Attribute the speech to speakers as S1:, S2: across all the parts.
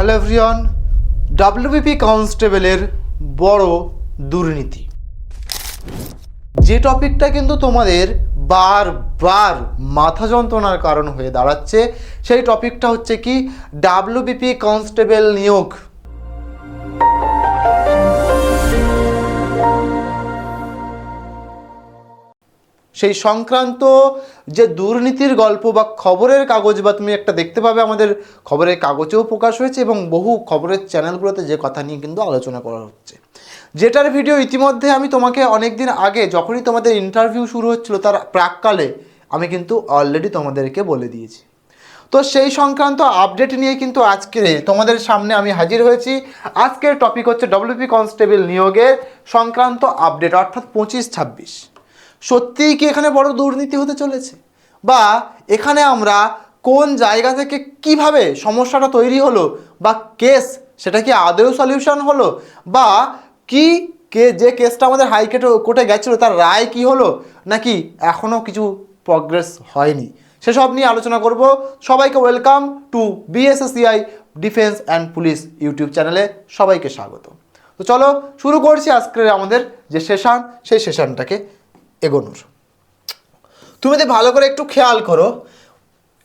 S1: Hello everyone, WBP কনস্টেবলের বড় দুর্নীতি, যে টপিকটা কিন্তু তোমাদের বারবার মাথা যন্ত্রণার কারণ হয়ে দাঁড়াচ্ছে, সেই টপিকটা হচ্ছে কি ডাব্লিউবিপি কনস্টেবল নিয়োগ। সেই সংক্রান্ত যে দুর্নীতির গল্প বা খবরের কাগজ বা তুমি একটা দেখতে পাবে আমাদের খবরের কাগজেও প্রকাশ হয়েছে এবং বহু খবরের চ্যানেলগুলোতে যে কথা নিয়ে কিন্তু আলোচনা করা হচ্ছে, যেটার ভিডিও ইতিমধ্যে আমি তোমাকে অনেক দিন আগে যখনই তোমাদের ইন্টারভিউ শুরু হচ্ছিল তার প্রাককালে আমি কিন্তু অলরেডি তোমাদেরকে বলে দিয়েছি। তো সেই সংক্রান্ত আপডেট নিয়ে কিন্তু আজকে তোমাদের সামনে আমি হাজির হয়েছি। আজকের টপিক হচ্ছে ডাব্লিউবিপি কনস্টেবল নিয়োগের সংক্রান্ত আপডেট, অর্থাৎ 25-26। সত্যিই কি এখানে বড় দুর্নীতি হতে চলেছে, বা এখানে আমরা কোন জায়গা থেকে কিভাবে সমস্যাটা তৈরি হলো, বা কেস সেটা কি আদৌ সলিউশন হলো, বা যে কেসটা আমাদের কোর্টে গেছিলো তার রায় কি হলো, নাকি এখনও কিছু প্রগ্রেস হয়নি, সেসব নিয়ে আলোচনা করব। সবাইকে welcome to BSSCI defence and police YouTube চ্যানেলে সবাইকে স্বাগত। তো চলো শুরু করছি আজকের আমাদের যে সেশন, সেই সেশনটাকে এগোনোর। তুমি যদি ভালো করে একটু খেয়াল করো,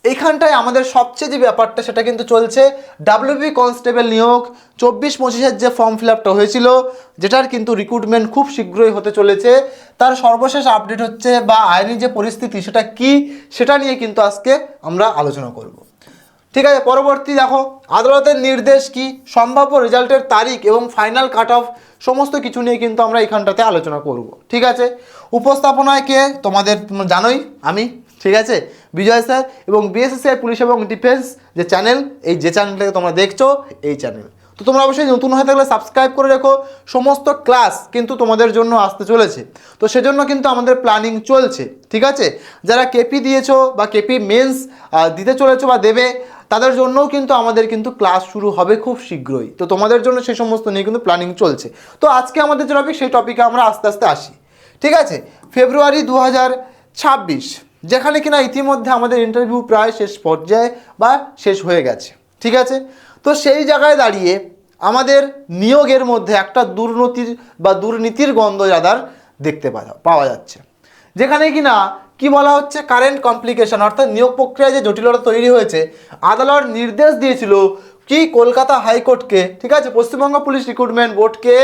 S1: এইখানটায় আমাদের সবচেয়ে যে ব্যাপারটা সেটা কিন্তু চলছে ডাব্লিউবিপি কনস্টেবল নিয়োগ 24-25-এর যে ফর্ম ফিল আপটা হয়েছিল, যেটার কিন্তু রিক্রুটমেন্ট খুব শীঘ্রই হতে চলেছে, তার সর্বশেষ আপডেট হচ্ছে বা আইনি যে পরিস্থিতি সেটা কি, সেটা নিয়ে কিন্তু আজকে আমরা আলোচনা করব। ঠিক আছে, পরবর্তী দেখো আদালতের নির্দেশ কি, সম্ভাব্য রেজাল্টের তারিখ এবং ফাইনাল কাট অফ সমস্ত কিছু নিয়ে কিন্তু আমরা এখানটাতে আলোচনা করব। ঠিক আছে, উপস্থাপনায় কে তোমাদের জানোই আমি, ঠিক আছে, বিজয় স্যার, এবং বিএসএসসিআই পুলিশ এবং ডিফেন্স যে চ্যানেল, এই যে চ্যানেলটাকে তোমরা দেখছো এই চ্যানেল। তো তোমরা অবশ্যই নতুন হয়ে থাকলে সাবস্ক্রাইব করে রেখো, সমস্ত ক্লাস কিন্তু তোমাদের জন্য আসতে চলেছে, তো সেজন্য কিন্তু আমাদের প্ল্যানিং চলছে। ঠিক আছে, যারা কেপি দিয়েছো বা কেপি মেন্স দিতে চলেছো বা দেবে, তাদের জন্যও কিন্তু আমাদের কিন্তু ক্লাস শুরু হবে খুব শীঘ্রই। তো তোমাদের জন্য সেই সমস্ত নিয়ে কিন্তু প্ল্যানিং চলছে। তো আজকে আমাদের যে টপিক, সেই টপিকে আমরা আস্তে আস্তে আসি। ঠিক আছে, ফেব্রুয়ারি 2026, যেখানে কিনা ইতিমধ্যে আমাদের ইন্টারভিউ প্রায় শেষ পর্যায়ে বা শেষ হয়ে গেছে। ঠিক আছে, তো সেই জায়গায় দাঁড়িয়ে আমাদের নিয়োগের মধ্যে একটা দুর্নীতির গন্ধ যাদের দেখতে পাওয়া যাচ্ছে, যেখানে কিনা কি বলা হচ্ছে কারেন্ট কমপ্লিকেশন, অর্থাৎ নিয়োগ প্রক্রিয়ায় যে জটিলতা তৈরি হয়েছে, আদালত নির্দেশ দিয়েছিল কি কলকাতা হাইকোর্টকে, ঠিক আছে, পশ্চিমবঙ্গ পুলিশ রিক্রুটমেন্ট বোর্ডকে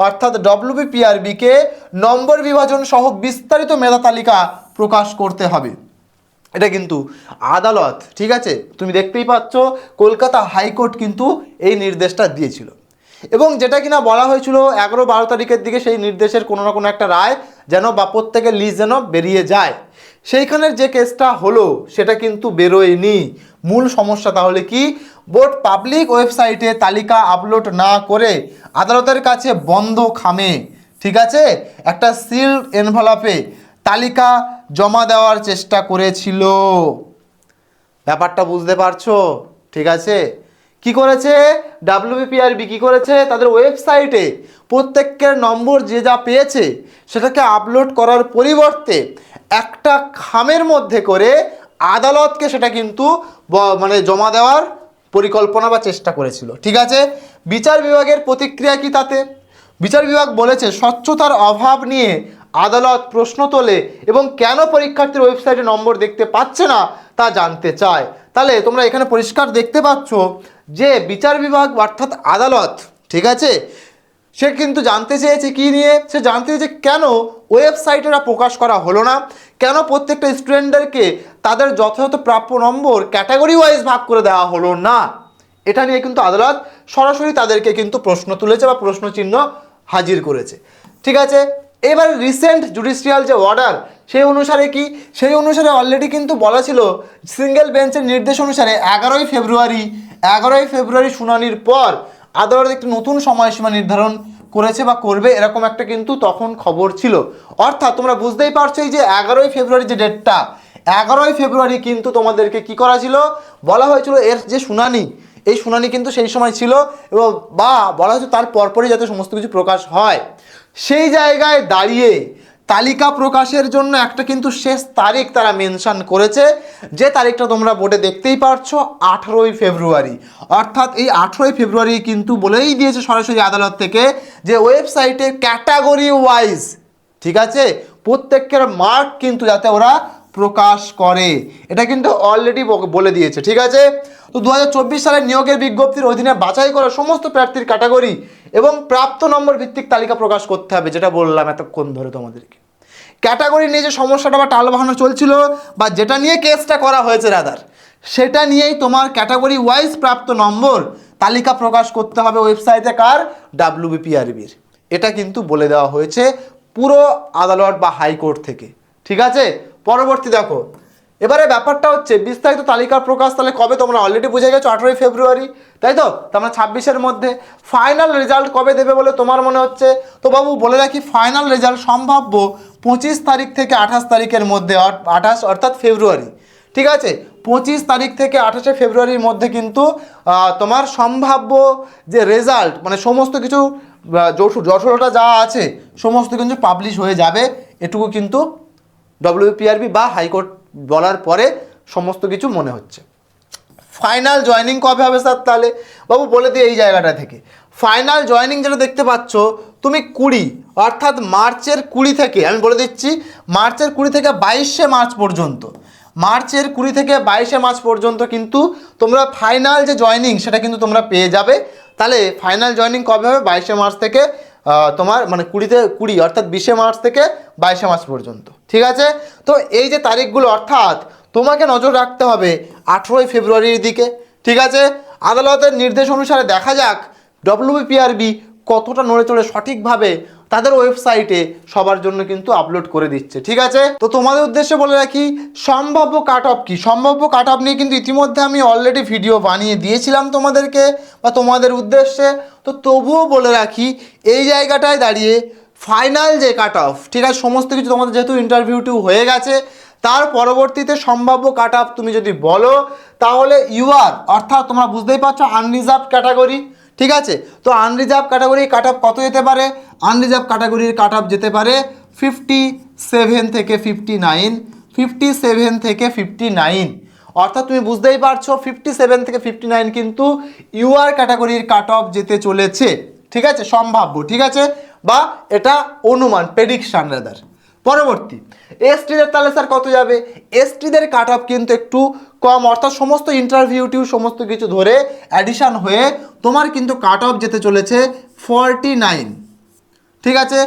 S1: অর্থাৎ ডব্লিউবিপিআরবিকে নম্বর বিভাজন সহ বিস্তারিত মেধা তালিকা প্রকাশ করতে হবে। এটা কিন্তু আদালত, ঠিক আছে, তুমি দেখতেই পাচ্ছ কলকাতা হাইকোর্ট কিন্তু এই নির্দেশটা দিয়েছিল, এবং যেটা কিনা বলা হয়েছিল 11-12 তারিখের দিকে সেই নির্দেশের কোনো না কোনো একটা রায় যেন বা প্রত্যেকের লিস্ট যেন বেরিয়ে যায়। সেইখানের যে কেসটা হলো সেটা কিন্তু বেরোয়নি। মূল সমস্যা তাহলে কি, বোর্ড পাবলিক ওয়েবসাইটে তালিকা আপলোড না করে আদালতের কাছে বন্ধ খামে, ঠিক আছে, একটা সিলড এনভেলপে তালিকা জমা দেওয়ার চেষ্টা করেছিল। ব্যাপারটা বুঝতে পারছো? ঠিক আছে, কি করেছে ডাব্লিউবিপিআরবি, কি করেছে, তাদের ওয়েবসাইটে প্রত্যেকের নম্বর যে যা পেয়েছে সেটাকে আপলোড করার পরিবর্তে একটা খামের মধ্যে করে আদালতকে সেটা কিন্তু জমা দেওয়ার পরিকল্পনা বা চেষ্টা করেছিল। ঠিক আছে, বিচার বিভাগের প্রতিক্রিয়া কি তাতে? বিচার বিভাগ বলেছে স্বচ্ছতার অভাব নিয়ে আদালত প্রশ্ন তোলে এবং কেন পরীক্ষার্থীর ওয়েবসাইটে নম্বর দেখতে পাচ্ছে না তা জানতে চায়। তাহলে তোমরা এখানে পরিষ্কার দেখতে পাচ্ছ যে বিচার বিভাগ অর্থাৎ আদালত, ঠিক আছে, সে কিন্তু জানতে চেয়েছে কি নিয়ে, সে জানতে চেয়েছে কেন ওয়েবসাইটেরা প্রকাশ করা হলো না, কেন প্রত্যেকটা স্টুডেন্টদেরকে তাদের যথাযথ প্রাপ্য নম্বর ক্যাটাগরি ওয়াইজ ভাগ করে দেওয়া হলো না। এটা নিয়ে কিন্তু আদালত সরাসরি তাদেরকে কিন্তু প্রশ্ন তুলেছে বা প্রশ্নচিহ্ন হাজির করেছে। ঠিক আছে, এবার রিসেন্ট জুডিশিয়াল যে অর্ডার, সেই অনুসারে কি, সেই অনুসারে অলরেডি কিন্তু বলা ছিল সিঙ্গেল বেঞ্চের নির্দেশ অনুসারে 11ই ফেব্রুয়ারি শুনানির পর আদালত একটি নতুন সময়সীমা নির্ধারণ করেছে বা করবে, এরকম একটা কিন্তু তখন খবর ছিল। অর্থাৎ তোমরা বুঝতেই পারছো এই যে 11ই ফেব্রুয়ারি যে ডেটটা, 11ই ফেব্রুয়ারি কিন্তু তোমাদেরকে কি করা ছিল, বলা হয়েছিল এর যে শুনানি, এই শুনানি কিন্তু সেই সময় ছিল, এবং বা বলা হয়েছে তার পরপরই যাতে সমস্ত কিছু প্রকাশ হয়। সেই জায়গায় দাঁড়িয়ে তালিকা প্রকাশের জন্য একটা কিন্তু শেষ তারিখ তারা মেনশন করেছে, যে তারিখটা তোমরা বোর্ডে দেখতেই পারছো 18ই ফেব্রুয়ারি। অর্থাৎ এই 18ই ফেব্রুয়ারি কিন্তু বলেই দিয়েছে সরাসরি আদালত থেকে যে ওয়েবসাইটে ক্যাটাগরি ওয়াইজ, ঠিক আছে, প্রত্যেকের মার্ক কিন্তু যাতে ওরা প্রকাশ করে, এটা কিন্তু অলরেডি বলে দিয়েছে, ঠিক আছে। তো 2024 সালের নিয়োগের বিজ্ঞপ্তির অধীনে বাছাই করা সমস্ত প্রার্থীর ক্যাটাগরি এবং প্রাপ্ত নম্বর ভিত্তিক তালিকা প্রকাশ করতে হবে, যেটা বললাম এতক্ষণ ধরে তোমাদেরকে। ক্যাটাগরি নিয়ে যে সমস্যাটা বা টালবাহানা চলছিল বা যেটা নিয়ে কেসটা করা হয়েছে রাদার, সেটা নিয়েই তোমার ক্যাটাগরি ওয়াইজ প্রাপ্ত নম্বর তালিকা প্রকাশ করতে হবে ওয়েবসাইটে, কার? WBPRBর। এটা কিন্তু বলে দেওয়া হয়েছে পুরো আদালত বা হাইকোর্ট থেকে, ঠিক আছে। পরবর্তী দেখো, এবারে ব্যাপারটা হচ্ছে বিস্তারিত তালিকা প্রকাশ তাহলে কবে, তোমরা অলরেডি বুঝে গেছো 18ই ফেব্রুয়ারি, তাই তো? তোমরা 26-এর মধ্যে ফাইনাল রেজাল্ট কবে দেবে বলে তোমার মনে হচ্ছে? তো বাবু বলে রাখি, ফাইনাল রেজাল্ট সম্ভাব্য 25 তারিখ থেকে 28 তারিখের মধ্যে, 28 অর্থাৎ ফেব্রুয়ারি, ঠিক আছে। 25 তারিখ থেকে 28শে ফেব্রুয়ারির মধ্যে কিন্তু তোমার সম্ভাব্য যে রেজাল্ট, মানে সমস্ত কিছু জটিলতা যা আছে সমস্ত কিন্তু পাবলিশ হয়ে যাবে, এটুকু কিন্তু WBPRB বা হাইকোর্ট বলার পরে সমস্ত কিছু মনে হচ্ছে। ফাইনাল জয়েনিং কবে হবে স্যার? তাহলে বাবু বলে দিই এই জায়গাটা থেকে, ফাইনাল জয়েনিং যেটা দেখতে পাচ্ছ তুমি 20 অর্থাৎ মার্চের 20 থেকে, আমি বলে দিচ্ছি মার্চের 20 থেকে 22শে মার্চ পর্যন্ত, মার্চের 20 থেকে 22শে মার্চ পর্যন্ত কিন্তু তোমরা ফাইনাল যে জয়েনিং সেটা কিন্তু তোমরা পেয়ে যাবে। তাহলে ফাইনাল জয়েনিং কবে হবে? 22শে মার্চ থেকে তোমার মানে 20 অর্থাৎ 20শে মার্চ থেকে 22শে মার্চ পর্যন্ত, ঠিক আছে। তো এই যে তারিখগুলো, অর্থাৎ তোমাকে নজর রাখতে হবে 18ই ফেব্রুয়ারির দিকে, ঠিক আছে। আদালতের নির্দেশ অনুসারে দেখা যাক WBPRB কতটা নড়ে চড়ে সঠিকভাবে তাদের ওয়েবসাইটে সবার জন্য কিন্তু আপলোড করে দিচ্ছে, ঠিক আছে। তো তোমাদের উদ্দেশ্যে বলে রাখি সম্ভাব্য কাট অফ কী, সম্ভাব্য কাট অফ নিয়ে কিন্তু ইতিমধ্যে আমি অলরেডি ভিডিও বানিয়ে দিয়েছিলাম তোমাদেরকে বা তোমাদের উদ্দেশ্যে। তো তবুও বলে রাখি এই জায়গাটায় দাঁড়িয়ে ফাইনাল যে কাট অফ, ঠিক আছে, সমস্ত কিছু তোমাদের যেহেতু ইন্টারভিউটিও হয়ে গেছে, তার পরবর্তীতে সম্ভাব্য কাট অফ তুমি যদি বলো তাহলে ইউআর অর্থাৎ তোমরা বুঝতেই পারছো আনরিজার্ভ ক্যাটাগরি, ঠিক আছে। তো আনরিজার্ভ ক্যাটাগরি কাট অফ কত যেতে পারে? আনরিজার্ভ ক্যাটাগরির কাট অফ যেতে পারে 57 থেকে 59, 57 থেকে 59, অর্থাৎ তুমি বুঝতেই পারছো 57 থেকে 59 কিন্তু ইউআর ক্যাটাগরির কাট অফ যেতে চলেছে, ঠিক আছে, সম্ভাব্য, ঠিক আছে, বা এটা অনুমান, প্রেডিকশন রাদার। পরবর্তী এসটিদের তাহলে স্যার কত যাবে? এসটিদের কাট অফ কিন্তু একটু কম, অর্থাৎ সমস্ত ইন্টারভিউটিউ সমস্ত কিছু ধরে অ্যাডিশন হয়ে তোমার কিন্তু কাট অফ যেতে চলেছে 49, ঠিক আছে।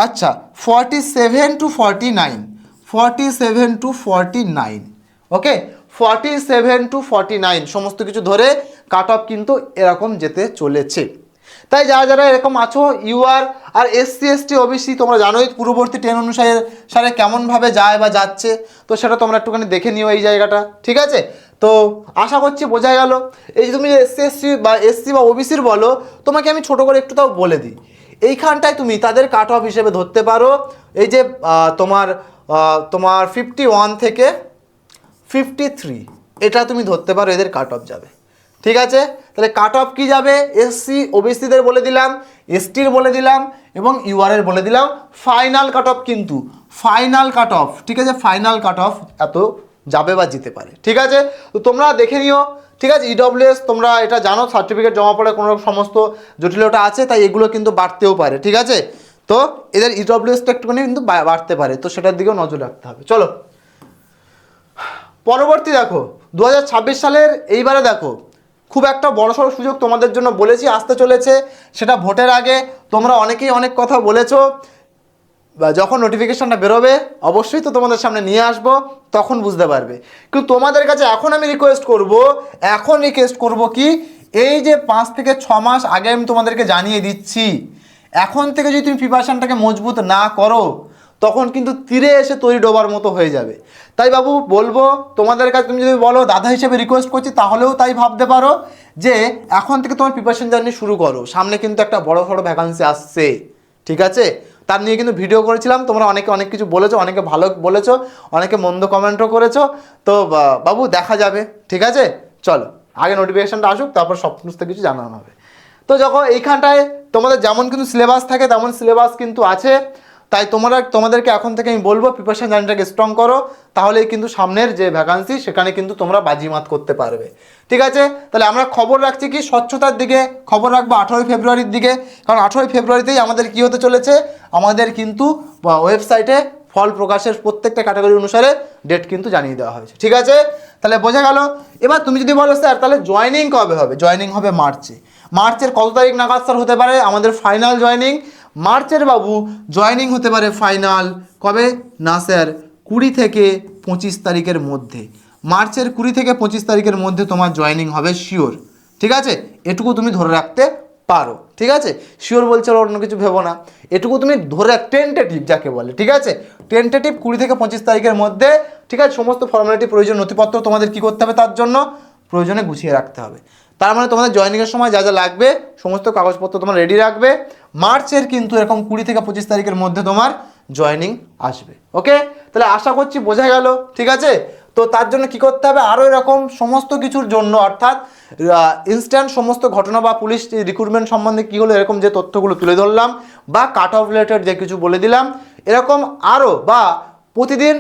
S1: আচ্ছা 47 to 49, 47 to 49, ওকে, 47 to 49 সমস্ত কিছু ধরে কাট অফ কিন্তু এরকম যেতে চলেছে। তাই যারা যারা এরকম আছো ইউআর আর SC ST OBC তোমরা জানোই পূর্ববর্তী 10 অনুসারে কেমনভাবে যায় বা যাচ্ছে, তো সেটা তোমরা একটুখানি দেখে নিও এই জায়গাটা, ঠিক আছে। তো আশা করছি বোঝা গেল। এই যে তুমি SC বা SC বা OBCর বলো, তোমাকে আমি ছোটো করে একটু তাও বলে দিই, এইখানটায় তুমি তাদের কাট অফ হিসেবে ধরতে পারো এই যে তোমার 51 থেকে 53, এটা তুমি ধরতে পারো এদের কাট অফ যাবে, ঠিক আছে। তাহলে কাট অফ কী যাবে? SC OBCদের বলে দিলাম, STর বলে দিলাম এবং URের বলে দিলাম। ফাইনাল কাট অফ কিন্তু ফাইনাল কাট অফ, ঠিক আছে, ফাইনাল কাট অফ এত যাবে বা যেতে পারে, ঠিক আছে। তো তোমরা দেখে নিও, ঠিক আছে। EWS তোমরা এটা জানো সার্টিফিকেট জমা পড়ে কোনো সমস্ত জটিলতা আছে, তাই এগুলো কিন্তু বাড়তেও পারে, ঠিক আছে। তো এদের EWSটা একটুখানি কিন্তু বাড়তে পারে, তো সেটার দিকেও নজর রাখতে হবে। চলো পরবর্তী দেখো 2026 সালের এইবারে দেখো খুব একটা বড়সড় সুযোগ তোমাদের জন্য বলেছি আসতে চলেছে, সেটা ভোটের আগে তোমরা অনেকেই অনেক কথা বলেছো, যখন নোটিফিকেশনটা বেরোবে অবশ্যই তো তোমাদের সামনে নিয়ে আসবো, তখন বুঝতে পারবে। কিন্তু তোমাদের কাছে এখন আমি রিকোয়েস্ট করব কি, এই যে 5 থেকে 6 মাস আগে আমি তোমাদেরকে জানিয়ে দিচ্ছি, এখন থেকে যদি তুমি প্রিপারেশনটাকে মজবুত না করো তখন কিন্তু তীরে এসে তৈরি ডোবার মতো হয়ে যাবে। তাই বাবু বলবো তোমাদের কাছে, তুমি যদি বলো দাদা হিসেবে রিকোয়েস্ট করছি, তাহলেও তাই ভাবতে পারো যে এখন থেকে তোমার প্রিপারেশন জার্নি শুরু করো, সামনে কিন্তু একটা বড় ভ্যাকান্সি আসছে, ঠিক আছে। তার নিয়ে কিন্তু ভিডিও করেছিলাম, তোমরা অনেকে অনেক কিছু বলেছো, অনেকে ভালো বলেছো, অনেকে মন্দ কমেন্টও করেছো। তো বাবু দেখা যাবে, ঠিক আছে। চলো আগে নোটিফিকেশানটা আসুক, তারপর সমস্ত কিছু জানানো হবে। তো যখন এইখানটায় তোমাদের যেমন কিন্তু সিলেবাস থাকে তেমন সিলেবাস কিন্তু আছে। তাই তোমাদেরকে এখন থেকে আমি বলবো প্রিপারেশন জার্নিটাকে স্ট্রং করো, তাহলেই কিন্তু সামনের যে ভ্যাকান্সি সেখানে কিন্তু তোমরা বাজিমাত করতে পারবে। ঠিক আছে, তাহলে আমরা খবর রাখছি কি স্বচ্ছতার দিকে, খবর রাখবো 18ই ফেব্রুয়ারির দিকে, কারণ 18ই ফেব্রুয়ারিতেই আমাদের কি হতে চলেছে, আমাদের কিন্তু ওয়েবসাইটে ফল প্রকাশের প্রত্যেকটা ক্যাটাগরি অনুসারে ডেট কিন্তু জানিয়ে দেওয়া হয়েছে। ঠিক আছে, তাহলে বোঝা গেল। এবার তুমি যদি বলো স্যার তাহলে জয়েনিং কবে হবে, জয়েনিং হবে মার্চে। মার্চের কত তারিখ নাগাদ স্যার হতে পারে আমাদের ফাইনাল জয়েনিং? মার্চের বাবু জয়েনিং হতে পারে ফাইনাল কবে না স্যার 20 থেকে 25 তারিখের মধ্যে। মার্চের 20 থেকে 25 তারিখের মধ্যে তোমার জয়েনিং হবে শিওর। ঠিক আছে, এটুকু তুমি ধরে রাখতে পারো। ঠিক আছে, শিওর বলছে অন্য কিছু ভেবো না, এটুকু তুমি ধরে টেন্টেটিভ যাকে বলে। ঠিক আছে, টেন্টেটিভ 20 থেকে 25 তারিখের মধ্যে। ঠিক আছে, সমস্ত ফর্মালিটি প্রয়োজন নথিপত্র তোমাদের কি করতে হবে, তার জন্য প্রয়োজনে গুছিয়ে রাখতে হবে। তার মানে তোমাদের জয়েনিংয়ের সময় যা যা লাগবে সমস্ত কাগজপত্র তোমার রেডি রাখবে। মার্চের কিন্তু এরকম 20 থেকে 25 তারিখের মধ্যে তোমার জয়েনিং আসবে। ওকে, তাহলে আশা করছি বোঝা গেল। ঠিক আছে, তো তার জন্য কি করতে হবে, আরও এরকম সমস্ত কিছুর জন্য অর্থাৎ ইনস্ট্যান্ট সমস্ত ঘটনা বা পুলিশ রিক্রুটমেন্ট সম্বন্ধে কী হলো এরকম যে তথ্যগুলো তুলে ধরলাম বা কাট অফ রিলেটেড যে কিছু বলে দিলাম, এরকম আরও বা প্রতিদিন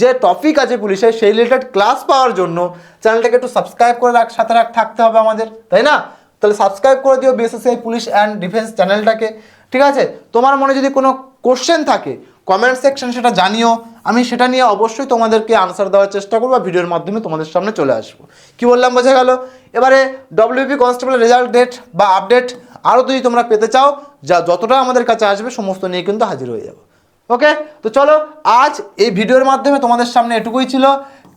S1: যে টপিক আছে পুলিশের সেই রিলেটেড ক্লাস পাওয়ার জন্য চ্যানেলটাকে একটু সাবস্ক্রাইব করে সাথে থাকতে হবে আমাদের, তাই না? তাহলে সাবস্ক্রাইব করে দিও বিএসএসসি পুলিশ অ্যান্ড ডিফেন্স চ্যানেলটাকে। ঠিক আছে, তোমার মনে যদি কোনো কোশ্চেন থাকে কমেন্ট সেকশন সেটা জানিও, আমি সেটা নিয়ে অবশ্যই তোমাদেরকে আনসার দেওয়ার চেষ্টা করবো বা ভিডিওর মাধ্যমে তোমাদের সামনে চলে আসবো। কি বললাম বোঝা গেল? এবারে ডব্লিউপি কনস্টেবলের রেজাল্ট ডেট বা আপডেট আরও যদি তোমরা পেতে চাও, যতটা আমাদের কাছে আসবে সমস্ত নিয়ে কিন্তু হাজির হয়ে যাবো। ওকে, তো চলো আজ এই ভিডিওর মাধ্যমে তোমাদের সামনে এটুকুই ছিল।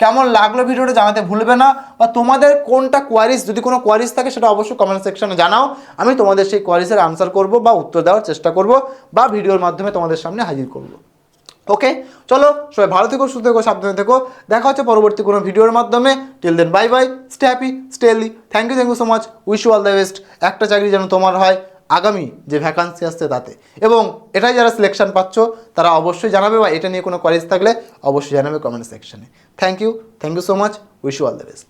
S1: কেমন লাগলো ভিডিওটা জানাতে ভুলবে না, বা তোমাদের কোনটা কোয়ারিজ, যদি কোনো কোয়ারিজ থাকে সেটা অবশ্যই কমেন্ট সেকশনে জানাও, আমি তোমাদের সেই কোয়ারিজের আনসার করব বা উত্তর দেওয়ার চেষ্টা করব বা ভিডিওর মাধ্যমে তোমাদের সামনে হাজির করব। ওকে, চলো সবাই ভালো থেকো, সুস্থ থেকো, সাবধানে থেকো, দেখা হচ্ছে পরবর্তী কোনো ভিডিওর মাধ্যমে। Till then bye bye, stay happy, stay healthy, thank you so much, wish you all the best. একটা চাকরি যেন তোমার হয় আগামী যে ভ্যাকান্সি আসছে তাতে, এবং এটাই যারা সিলেকশন পাচ্ছ তারা অবশ্যই জানাবে, বা এটা নিয়ে কোনো কোয়ারিজ থাকলে অবশ্যই জানাবে কমেন্ট সেকশনে। Thank you so much, wish you all the best.